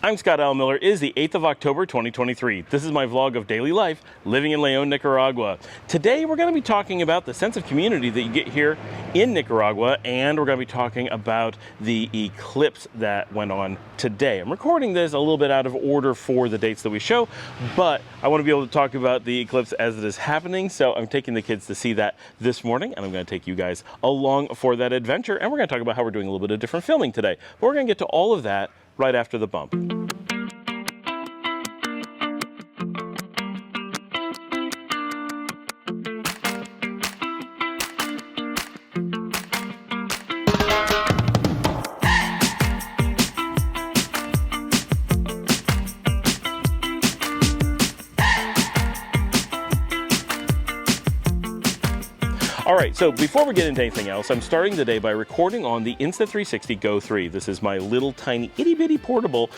I'm Scott L. Miller. It is the 8th of October, 2023. This is my vlog of daily life living in León, Nicaragua. Today, we're going to be talking about the sense of community that you get here in Nicaragua, and we're going to be talking about the eclipse that went on today. I'm recording this a little bit out of order for the dates that we show, but I want to be able to talk about the eclipse as it is happening, so I'm taking the kids to see that this morning, and I'm going to take you guys along for that adventure, and we're going to talk about how we're doing a little bit of different filming today. But we're going to get to all of that right after the bump. All right, so before we get into anything else, I'm starting the day by recording on the Insta360 Go 3. This is my little tiny itty bitty portable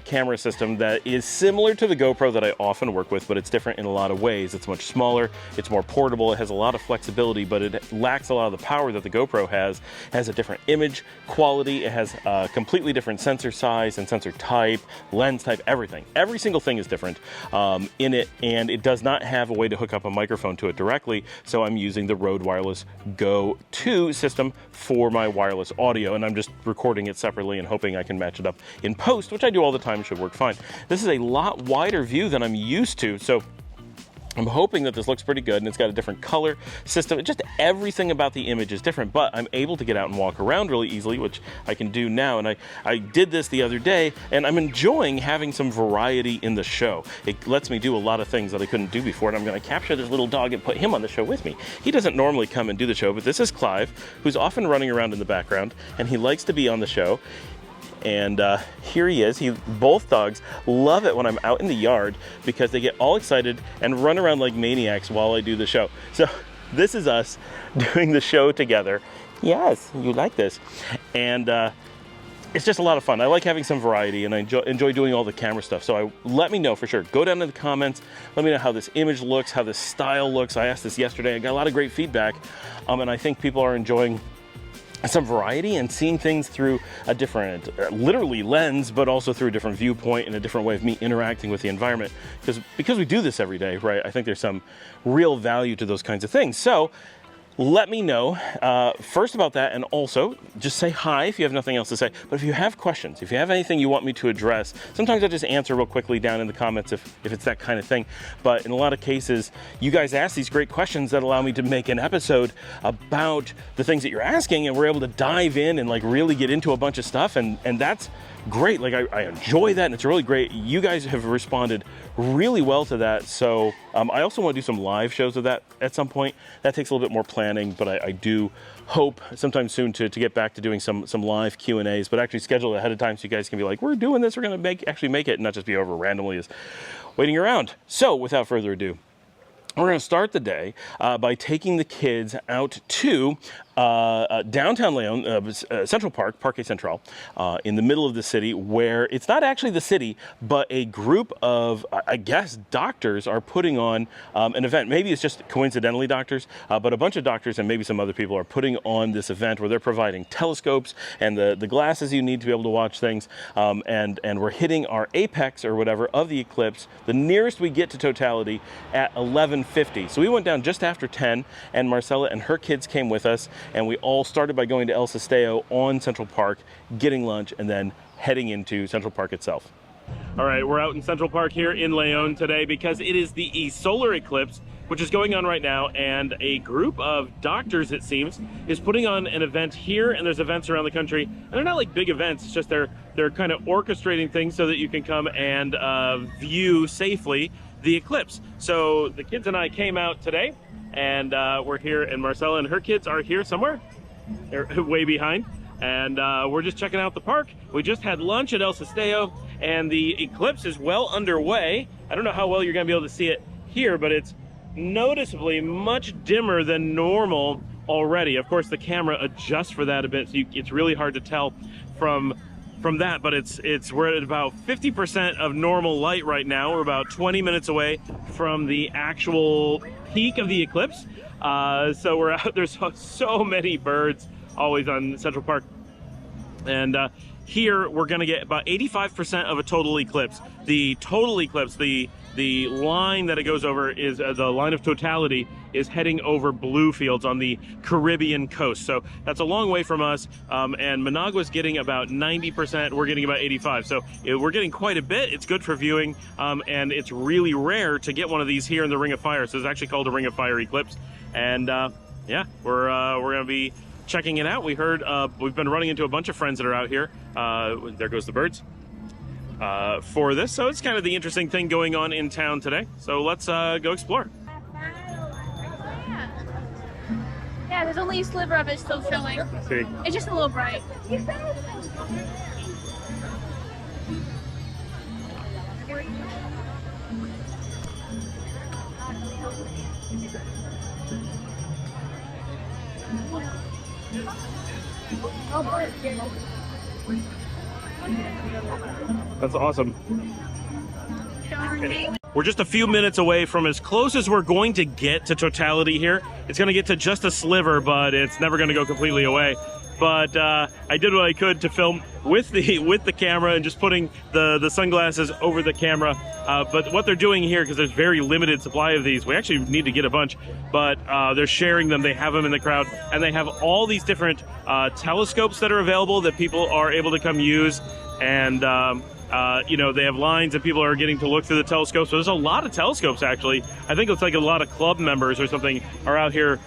camera system that is similar to the GoPro that I often work with, but it's different in a lot of ways. It's much smaller, it's more portable, it has a lot of flexibility, but it lacks a lot of the power that the GoPro has. It has a different image quality, it has a completely different sensor size and sensor type, lens type, everything. Every single thing is different in it, and it does not have a way to hook up a microphone to it directly, so I'm using the Rode Wireless Go 2 system for my wireless audio, and I'm just recording it separately and hoping I can match it up in post, which I do all the time, should work fine. This is a lot wider view than I'm used to, so I'm hoping that this looks pretty good, and it's got a different color system. Just everything about the image is different, but I'm able to get out and walk around really easily, which I can do now. And I did this the other day, and I'm enjoying having some variety in the show. It lets me do a lot of things that I couldn't do before, and I'm going to capture this little dog and put him on the show with me. He doesn't normally come and do the show, but this is Clive, who's often running around in the background, and he likes to be on the show. And here he is. Both dogs love it when I'm out in the yard because they get all excited and run around like maniacs while I do the show. So this is us doing the show together. Yes, you like this. And it's just a lot of fun. I like having some variety, and I enjoy doing all the camera stuff. So let me know for sure. Go down in the comments. Let me know how this image looks, how this style looks. I asked this yesterday. I got a lot of great feedback, and I think people are enjoying some variety and seeing things through a different, literally lens, but also through a different viewpoint and a different way of me interacting with the environment. Because we do this every day, right? I think there's some real value to those kinds of things. So let me know first about that, and also just say hi if you have nothing else to say. But if you have questions, if you have anything you want me to address, sometimes I just answer real quickly down in the comments if it's that kind of thing. But in a lot of cases, you guys ask these great questions that allow me to make an episode about the things that you're asking, and we're able to dive in and like really get into a bunch of stuff, and that's great. Like I enjoy that, and it's really great. You guys have responded really well to that. So I also want to do some live shows of that at some point. That takes a little bit more planning, but I do hope sometime soon to get back to doing some live Q&As, but actually schedule it ahead of time so you guys can be like, we're doing this, we're going to actually make it, and not just be over randomly as waiting around. So without further ado, we're going to start the day by taking the kids out to downtown León, Central Park, Parque Central, in the middle of the city, where it's not actually the city, but a group of, I guess, doctors are putting on an event. Maybe it's just coincidentally doctors, but a bunch of doctors and maybe some other people are putting on this event where they're providing telescopes and the glasses you need to be able to watch things, and we're hitting our apex or whatever of the eclipse, the nearest we get to totality, at 11:50. So we went down just after 10, and Marcela and her kids came with us, and we all started by going to El Sesteo on Central Park, getting lunch, and then heading into Central Park itself. All right, we're out in Central Park here in León today because it is the solar eclipse, which is going on right now, and a group of doctors, it seems, is putting on an event here, and there's events around the country, and they're not like big events, it's just they're kind of orchestrating things so that you can come and view safely the eclipse. So the kids and I came out today, and we're here, and Marcela and her kids are here somewhere. They're way behind, and we're just checking out the park. We just had lunch at El Sesteo, and the eclipse is well underway. I don't know how well you're gonna be able to see it here, but it's noticeably much dimmer than normal already. Of course, the camera adjusts for that a bit, so it's really hard to tell from that, but we're at about 50% of normal light right now. We're about 20 minutes away from the actual peak of the eclipse. So we're out, there's so many birds always on Central Park. And here we're going to get about 85% of a total eclipse. The total eclipse, the line that it goes over is the line of totality is heading over blue fields on the Caribbean coast. So that's a long way from us. And Managua's getting about 90%. We're getting about 85. So we're getting quite a bit. It's good for viewing. And it's really rare to get one of these here in the Ring of Fire. So it's actually called a Ring of Fire eclipse. And yeah, we're going to be checking it out. We heard we've been running into a bunch of friends that are out here. There goes the birds. For this, so it's kind of the interesting thing going on in town today. So let's go explore. Yeah, there's only a sliver of it still showing. See. It's just a little bright. That's awesome. We're just a few minutes away from as close as we're going to get to totality here. It's going to get to just a sliver, but it's never going to go completely away. But I did what I could to film with the camera and just putting the sunglasses over the camera. But what they're doing here, because there's very limited supply of these, we actually need to get a bunch, but they're sharing them. They have them in the crowd, and they have all these different telescopes that are available that people are able to come use. And you know, they have lines and people are getting to look through the telescopes. So there's a lot of telescopes, actually. I think it's like a lot of club members or something are out here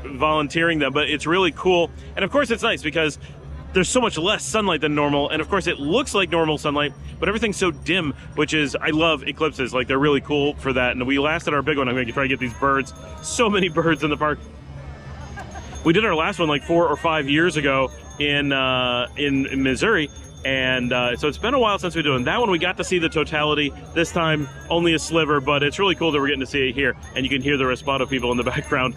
volunteering them, but it's really cool. And of course it's nice because there's so much less sunlight than normal, and of course it looks like normal sunlight, but everything's so dim, which is, I love eclipses. Like, they're really cool for that. And we lasted our big one. I'm going to try to get these birds. So many birds in the park. We did our last one like 4 or 5 years ago in Missouri. And so it's been a while since we've done that one. We got to see the totality. This time, only a sliver, but it's really cool that we're getting to see it here. And you can hear the Respado people in the background.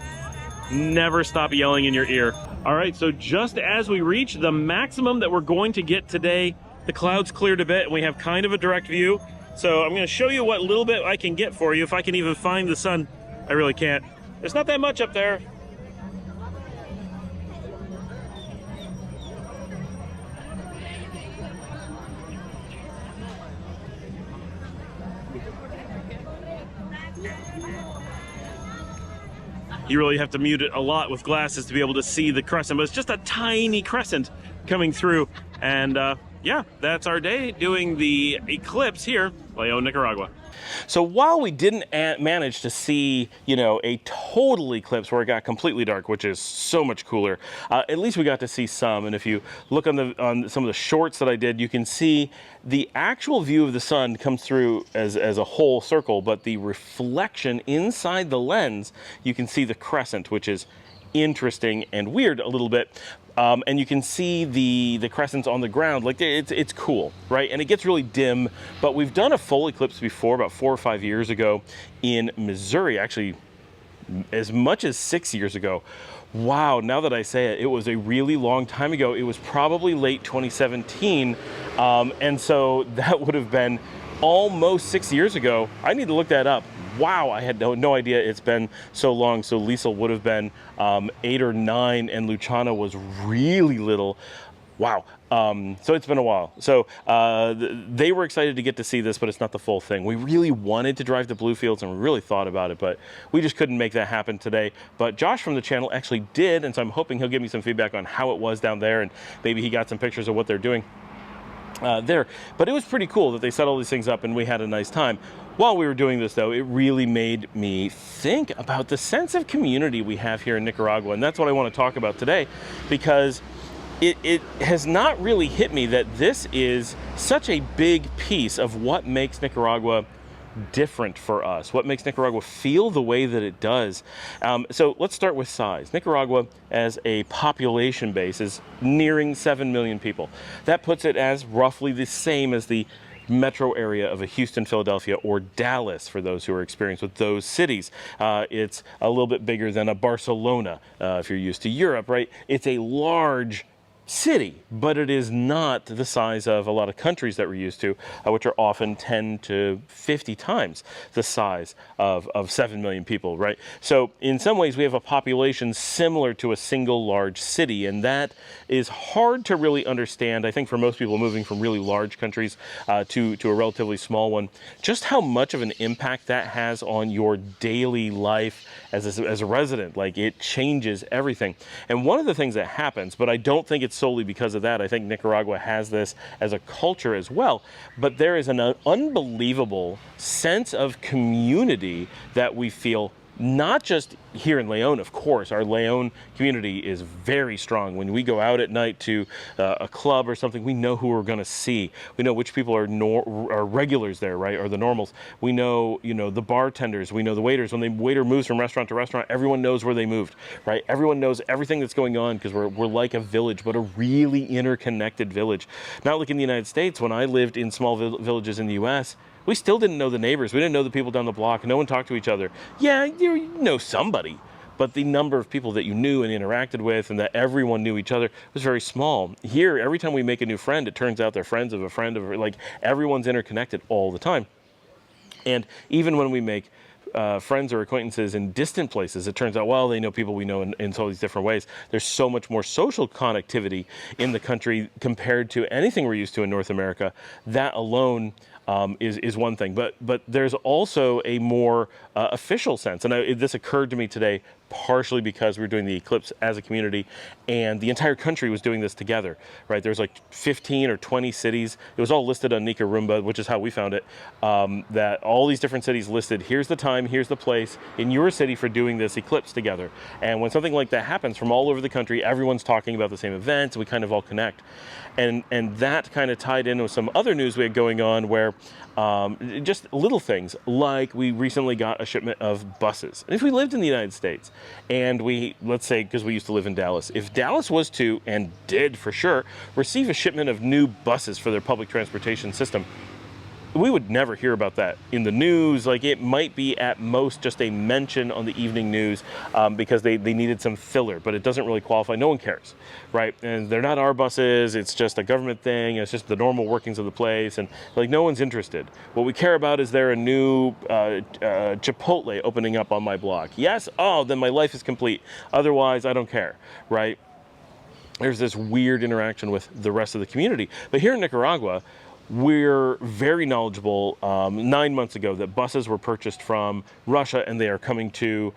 Never stop yelling in your ear. All right, so just as we reach the maximum that we're going to get today, the clouds cleared a bit, and we have kind of a direct view. So I'm going to show you what little bit I can get for you. If I can even find the sun, I really can't. There's not that much up there. You really have to mute it a lot with glasses to be able to see the crescent, but it's just a tiny crescent coming through. And yeah, that's our day doing the eclipse here, León, Nicaragua. So while we didn't manage to see, you know, a total eclipse where it got completely dark, which is so much cooler, at least we got to see some. And if you look on some of the shorts that I did, you can see the actual view of the sun comes through as a whole circle, but the reflection inside the lens, you can see the crescent, which is interesting and weird a little bit. And you can see the crescents on the ground. Like, it's cool, right? And it gets really dim, but we've done a full eclipse before, about 4 or 5 years ago in Missouri, actually as much as 6 years ago. Wow, now that I say it, it was a really long time ago. It was probably late 2017. And so that would have been almost 6 years ago. I need to look that up. Wow, I had no idea it's been so long. So Liesel would have been 8 or 9, and Luciana was really little. Wow. So it's been a while. So they were excited to get to see this, but it's not the full thing. We really wanted to drive to Bluefields, and we really thought about it, but we just couldn't make that happen today. But Josh from the channel actually did, and so I'm hoping he'll give me some feedback on how it was down there, and maybe he got some pictures of what they're doing there. But it was pretty cool that they set all these things up and we had a nice time. While we were doing this, though, it really made me think about the sense of community we have here in Nicaragua, and that's what I want to talk about today, because it has not really hit me that this is such a big piece of what makes Nicaragua different for us, what makes Nicaragua feel the way that it does. So let's start with size. Nicaragua, as a population base, is nearing 7 million people. That puts it as roughly the same as the metro area of a Houston, Philadelphia, or Dallas, for those who are experienced with those cities. It's a little bit bigger than a Barcelona, if you're used to Europe, right? It's a large city, but it is not the size of a lot of countries that we're used to, which are often 10 to 50 times the size of 7 million people, right? So in some ways we have a population similar to a single large city, and that is hard to really understand, I think, for most people moving from really large countries to a relatively small one, just how much of an impact that has on your daily life as a resident. Like, it changes everything. And one of the things that happens, but I don't think it's solely because of that. I think Nicaragua has this as a culture as well, but there is an unbelievable sense of community that we feel, not just here in León, of course. Our León community is very strong. When we go out at night to a club or something, we know who we're going to see. We know which people are regulars there, right, or the normals. We know, the bartenders. We know the waiters. When the waiter moves from restaurant to restaurant, everyone knows where they moved, right? Everyone knows everything that's going on because we're like a village, but a really interconnected village. Not like in the United States. When I lived in small villages in the U.S., we still didn't know the neighbors. We didn't know the people down the block. No one talked to each other. Yeah, you know somebody, but the number of people that you knew and interacted with and that everyone knew each other was very small. Here, every time we make a new friend, it turns out they're friends of a friend of, like, everyone's interconnected all the time. And even when we make friends or acquaintances in distant places, it turns out, well, they know people we know in all these different ways. There's so much more social connectivity in the country compared to anything we're used to in North America. That alone is one thing, but there's also a more official sense, and this occurred to me today partially because we were doing the Eclipse as a community, and the entire country was doing this together, right? There's like 15 or 20 cities. It was all listed on Nicaragua, which is how we found it, that all these different cities listed, here's the time, here's the place in your city for doing this Eclipse together. And when something like that happens from all over the country, everyone's talking about the same events, we kind of all connect. And that kind of tied in with some other news we had going on where just little things, like we recently got a shipment of buses. And if we lived in the United States, and let's say, because we used to live in Dallas, if Dallas was to, and did for sure, receive a shipment of new buses for their public transportation system, we would never hear about that in the news. Like, it might be at most just a mention on the evening news because they needed some filler, but it doesn't really qualify. No one cares, right? And they're not our buses. It's just a government thing. It's just the normal workings of the place, and like, no one's interested. What we care about is there a new Chipotle opening up on my block? Yes? Oh, then my life is complete. Otherwise, I don't care, right? There's this weird interaction with the rest of the community. But here in Nicaragua, we're very knowledgeable 9 months ago that buses were purchased from Russia, and they are coming to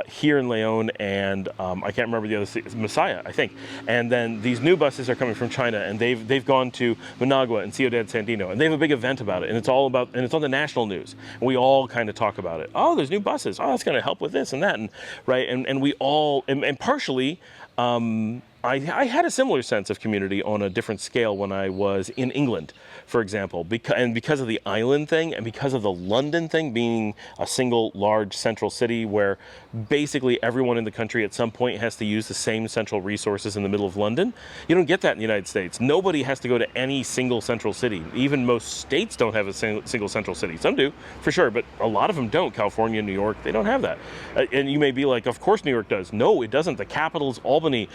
here in León, and I can't remember the other city, Messiah, I think. And then these new buses are coming from China, and they've gone to Managua and Ciudad Sandino, and they have a big event about it, and it's on the national news. And we all kind of talk about it. Oh, there's new buses. Oh, that's going to help with this and that, and right. And we all, and partially, I had a similar sense of community on a different scale when I was in England, for example, because of the island thing, and because of the London thing being a single large central city where basically everyone in the country at some point has to use the same central resources in the middle of London. You don't get that in the United States. Nobody has to go to any single central city. Even most states don't have a single central city. Some do, for sure, but a lot of them don't. California, New York, they don't have that. And you may be like, of course New York does. No, it doesn't. The capital's Albany.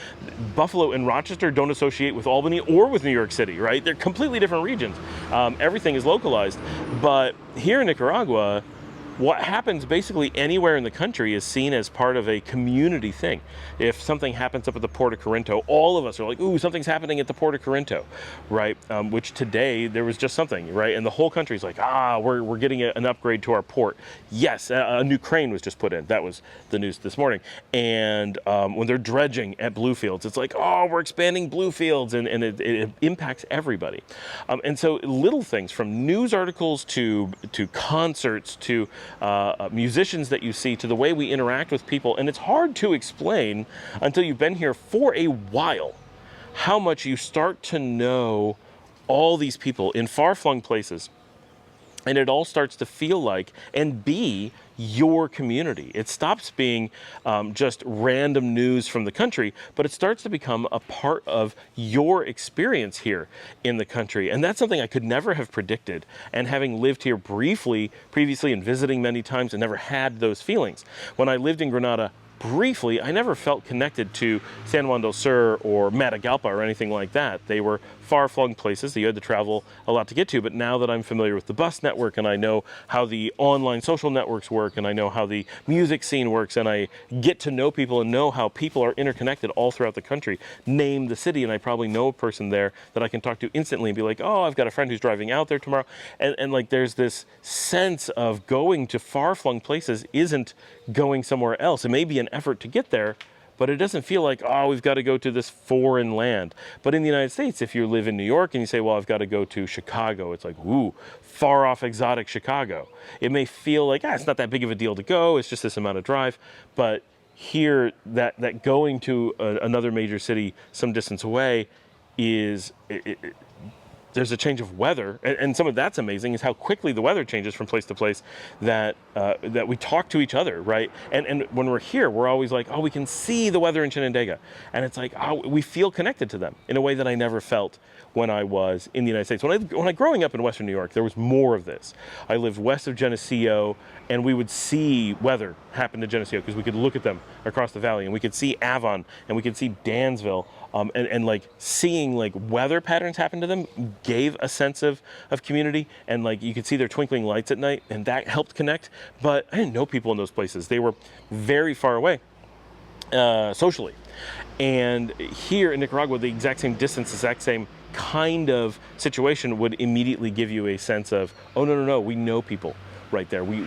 Buffalo and Rochester don't associate with Albany or with New York City, right? They're completely different regions. Everything is localized. But here in Nicaragua, what happens basically anywhere in the country is seen as part of a community thing. If something happens up at the Port of Corinto, all of us are like, ooh, something's happening at the Port of Corinto, right? Which today there was just something, right? And the whole country's like, we're getting an upgrade to our port. Yes, a new crane was just put in. That was the news this morning. And when they're dredging at Bluefields, it's like, oh, we're expanding Bluefields, and it impacts everybody. And so little things from news articles to concerts to musicians that you see, to the way we interact with people. And it's hard to explain until you've been here for a while how much you start to know all these people in far-flung places. And it all starts to feel like and be your community. It stops being just random news from the country, but it starts to become a part of your experience here in the country. And that's something I could never have predicted. And having lived here briefly previously and visiting many times, and never had those feelings. When I lived in Granada briefly, I never felt connected to San Juan del Sur or Matagalpa or anything like that. They were far-flung places that you had to travel a lot to get to, but now that I'm familiar with the bus network and I know how the online social networks work and I know how the music scene works and I get to know people and know how people are interconnected all throughout the country, name the city and I probably know a person there that I can talk to instantly and be like, oh, I've got a friend who's driving out there tomorrow. And like there's this sense of going to far-flung places isn't going somewhere else. It may be an effort to get there, but it doesn't feel like, oh, we've got to go to this foreign land. But in the United States, if you live in New York and you say, well, I've got to go to Chicago, it's like, ooh, far off exotic Chicago. It may feel like, it's not that big of a deal to go, it's just this amount of drive. But here, that going to another major city some distance away is, there's a change of weather, and some of that's amazing is how quickly the weather changes from place to place, that we talk to each other, right? And when we're here, we're always like, oh, we can see the weather in Shenandoah. And it's like, oh, we feel connected to them in a way that I never felt when I was in the United States. When I growing up in Western New York, there was more of this. I lived west of Geneseo, and we would see weather happen to Geneseo because we could look at them across the valley, and we could see Avon, and we could see Dansville, and like seeing like weather patterns happen to them gave a sense of community, and like you could see their twinkling lights at night, and that helped connect. But I didn't know people in those places. They were very far away socially. And here in Nicaragua, the exact same distance, exact same kind of situation would immediately give you a sense of, oh, no, we know people right there. We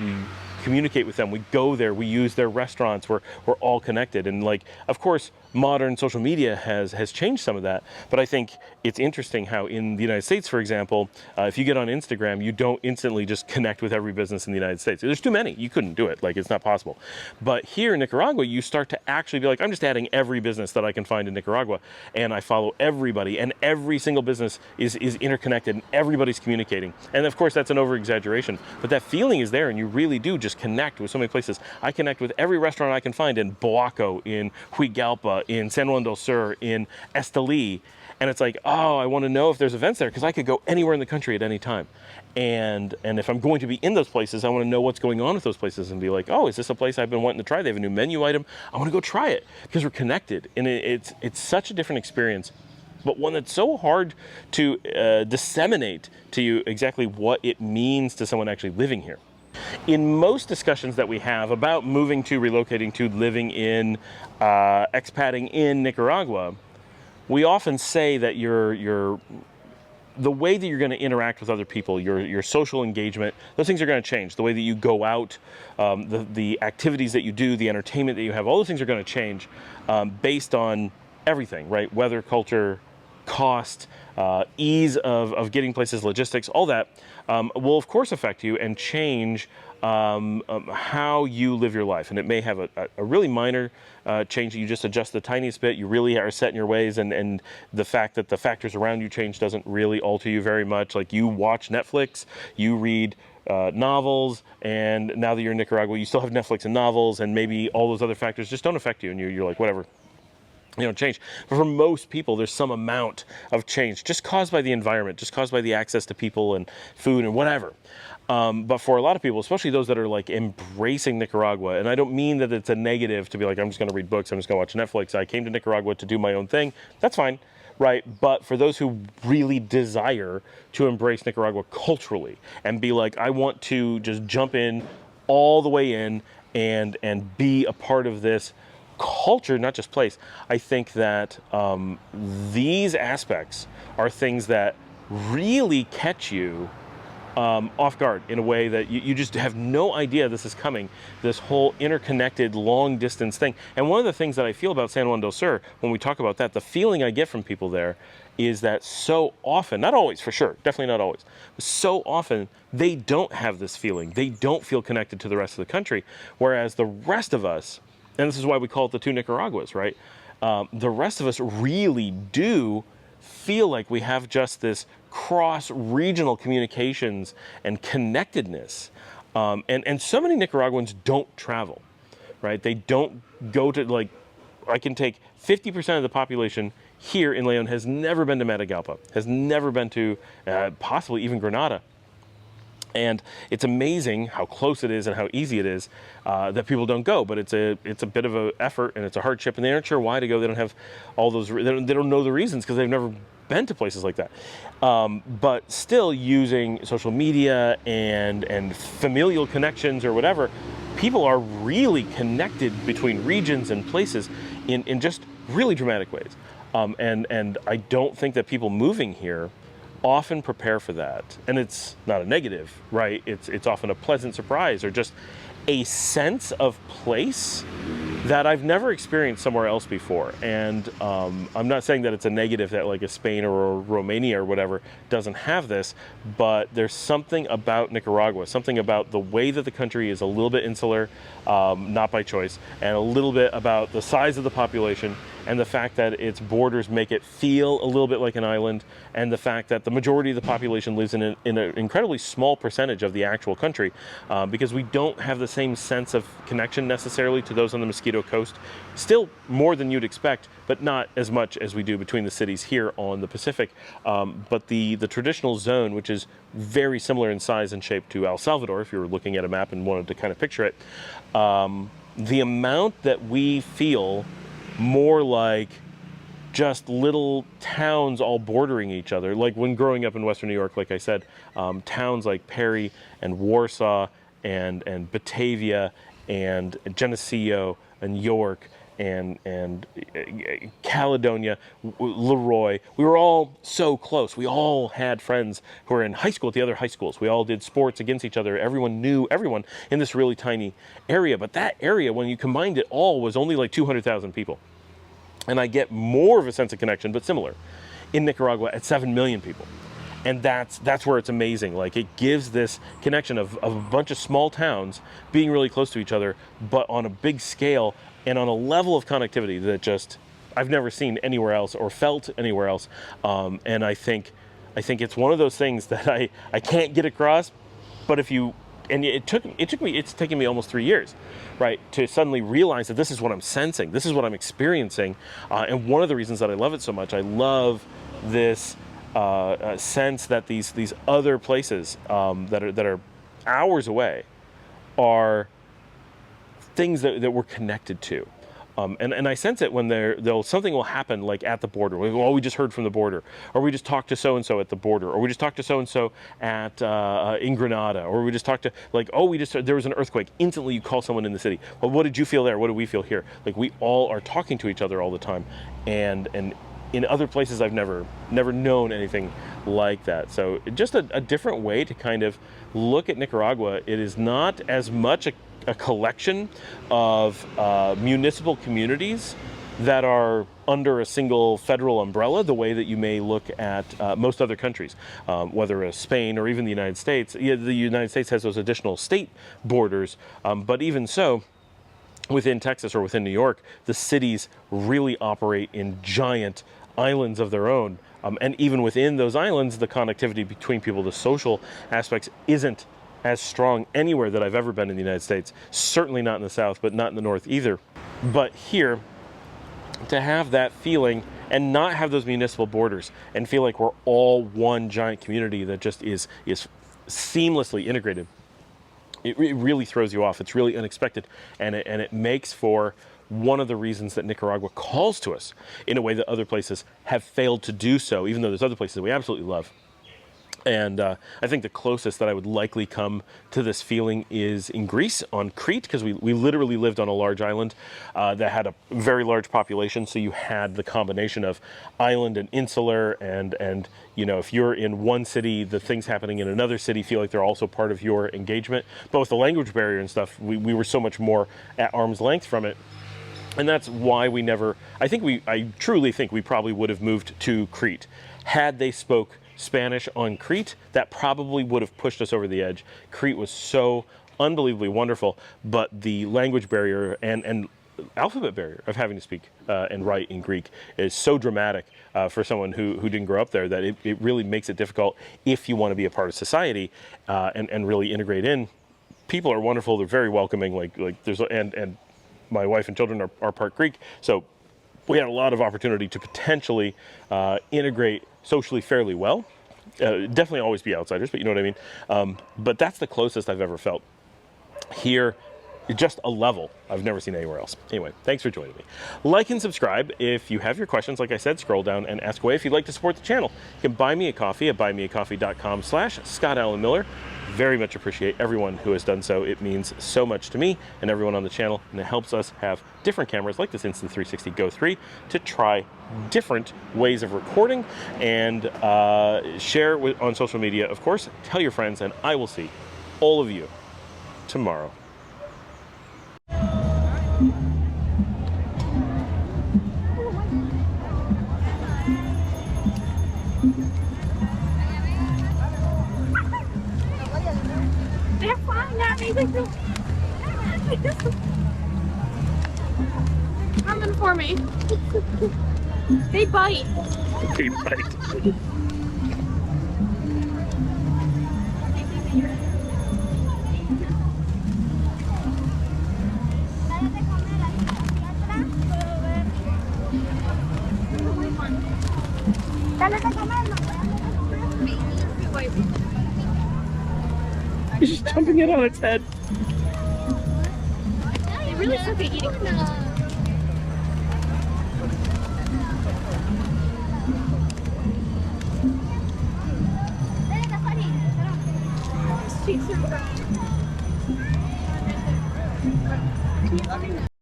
communicate with them. We go there. We use their restaurants. We're all connected. And like, of course, modern social media has changed some of that. But I think it's interesting how in the United States, for example, if you get on Instagram, you don't instantly just connect with every business in the United States. There's too many. You couldn't do it. Like, it's not possible. But here in Nicaragua, you start to actually be like, I'm just adding every business that I can find in Nicaragua, and I follow everybody, and every single business is interconnected, and everybody's communicating. And of course, that's an over-exaggeration, but that feeling is there, and you really do just connect with so many places. I connect with every restaurant I can find in Boaco, in Huigalpa, in San Juan del Sur, in Esteli, and it's like, oh, I want to know if there's events there because I could go anywhere in the country at any time. And if I'm going to be in those places, I want to know what's going on with those places and be like, oh, is this a place I've been wanting to try? They have a new menu item. I want to go try it because we're connected. And it's such a different experience, but one that's so hard to disseminate to you exactly what it means to someone actually living here. In most discussions that we have about moving to, relocating to, living in, expatting in Nicaragua, we often say that the way that you're going to interact with other people, your social engagement, those things are going to change. The way that you go out, the activities that you do, the entertainment that you have, all those things are going to change based on everything, right? Weather, culture, cost, ease of getting places, logistics, all that will of course affect you and change how you live your life. And it may have a really minor change. You just adjust the tiniest bit. You really are set in your ways, and the fact that the factors around you change doesn't really alter you very much. Like, you watch Netflix, you read novels, and now that you're in Nicaragua, you still have Netflix and novels, and maybe all those other factors just don't affect you, and you're like, whatever. Change. But for most people, there's some amount of change just caused by the environment, just caused by the access to people and food and whatever. But for a lot of people, especially those that are like embracing Nicaragua, and I don't mean that it's a negative to be like, I'm just going to read books, I'm just going to watch Netflix. I came to Nicaragua to do my own thing. That's fine, right? But for those who really desire to embrace Nicaragua culturally and be like, I want to just jump in all the way in and be a part of this culture, not just place, I think that these aspects are things that really catch you off guard in a way that you just have no idea this is coming, this whole interconnected long distance thing. And one of the things that I feel about San Juan del Sur, when we talk about that, the feeling I get from people there is that so often, not always for sure, definitely not always, but so often they don't have this feeling. They don't feel connected to the rest of the country, whereas the rest of us, and this is why we call it the two Nicaraguas, right? The rest of us really do feel like we have just this cross-regional communications and connectedness. And so many Nicaraguans don't travel, right? They don't go to, like, I can take 50% of the population here in León has never been to Matagalpa, has never been to possibly even Granada. And it's amazing how close it is and how easy it is that people don't go. But it's a bit of an effort and it's a hardship, and they aren't sure why to go. They don't have all those. They don't know the reasons because they've never been to places like that. But still, using social media and familial connections or whatever, people are really connected between regions and places in just really dramatic ways. And I don't think that people moving here often prepare for that. And it's not a negative, right? It's often a pleasant surprise or just a sense of place that I've never experienced somewhere else before. And I'm not saying that it's a negative that like a Spain or a Romania or whatever doesn't have this, but there's something about Nicaragua, something about the way that the country is a little bit insular, not by choice, and a little bit about the size of the population and the fact that its borders make it feel a little bit like an island, and the fact that the majority of the population lives in an incredibly small percentage of the actual country, because we don't have the same sense of connection necessarily to those on the Mosquito Coast. Still more than you'd expect, but not as much as we do between the cities here on the Pacific. But the traditional zone, which is very similar in size and shape to El Salvador, if you were looking at a map and wanted to kind of picture it, the amount that we feel more like just little towns all bordering each other. Like when growing up in Western New York, like I said, towns like Perry and Warsaw and Batavia and Geneseo and York and Caledonia, Leroy, we were all so close. We all had friends who were in high school at the other high schools. We all did sports against each other. Everyone knew everyone in this really tiny area. But that area, when you combined it all, was only like 200,000 people. And I get more of a sense of connection, but similar, in Nicaragua at 7 million people. And that's where it's amazing. Like, it gives this connection of a bunch of small towns being really close to each other, but on a big scale and on a level of connectivity that just I've never seen anywhere else or felt anywhere else. And I think it's one of those things that I can't get across. But if you, and it's taken me almost 3 years, right, to suddenly realize that this is what I'm sensing, this is what I'm experiencing. And one of the reasons that I love it so much, I love this sense that these other places that are hours away are things that we're connected to. And I sense it when something will happen, like at the border. We just heard from the border, or we just talked to so-and-so at the border, or we just talked to so-and-so at in Granada, or we just talked to, like, there was an earthquake. Instantly you call someone in the city. Well, what did you feel there? What did we feel here? Like, we all are talking to each other all the time. And in other places I've never known anything like that. So just a different way to kind of look at Nicaragua. It is not as much a collection of municipal communities that are under a single federal umbrella, the way that you may look at most other countries, whether it's Spain or even the United States. Yeah, the United States has those additional state borders, but even so, within Texas or within New York, the cities really operate in giant islands of their own. And even within those islands, the connectivity between people, the social aspects, isn't as strong anywhere that I've ever been in the United States. Certainly not in the South, but not in the North either. But here, to have that feeling and not have those municipal borders and feel like we're all one giant community that just is seamlessly integrated, it really throws you off. It's really unexpected, and it makes for one of the reasons that Nicaragua calls to us in a way that other places have failed to do so, even though there's other places that we absolutely love. And I think the closest that I would likely come to this feeling is in Greece, on Crete, because we literally lived on a large island that had a very large population. So you had the combination of island and insular, and you know, if you're in one city, the things happening in another city feel like they're also part of your engagement. But with the language barrier and stuff, we were so much more at arm's length from it. And that's why I truly think we probably would have moved to Crete. Had they spoke Spanish on Crete, that probably would have pushed us over the edge. Crete was so unbelievably wonderful, but the language barrier and alphabet barrier of having to speak and write in Greek is so dramatic for someone who didn't grow up there, that it really makes it difficult if you want to be a part of society and really integrate in. People are wonderful, they're very welcoming, like there's and my wife and children are part Greek, so we had a lot of opportunity to potentially integrate socially fairly well. definitely always be outsiders, but you know what I mean. But that's the closest I've ever felt. Here, just a level I've never seen anywhere else. Anyway, thanks for joining me. Like and subscribe. If you have your questions, like I said, scroll down and ask away. If you'd like to support the channel, you can buy me a coffee at buymeacoffee.com/Scott Allen Miller. Very much appreciate everyone who has done so. It means so much to me and everyone on the channel, and it helps us have different cameras like this Insta360 Go 3 to try different ways of recording and share on social media, of course. Tell your friends, and I will see all of you tomorrow. They're flying at me. They're coming for me. They bite. They bite. He's just jumping it on its head. They really suck at eating food. She's so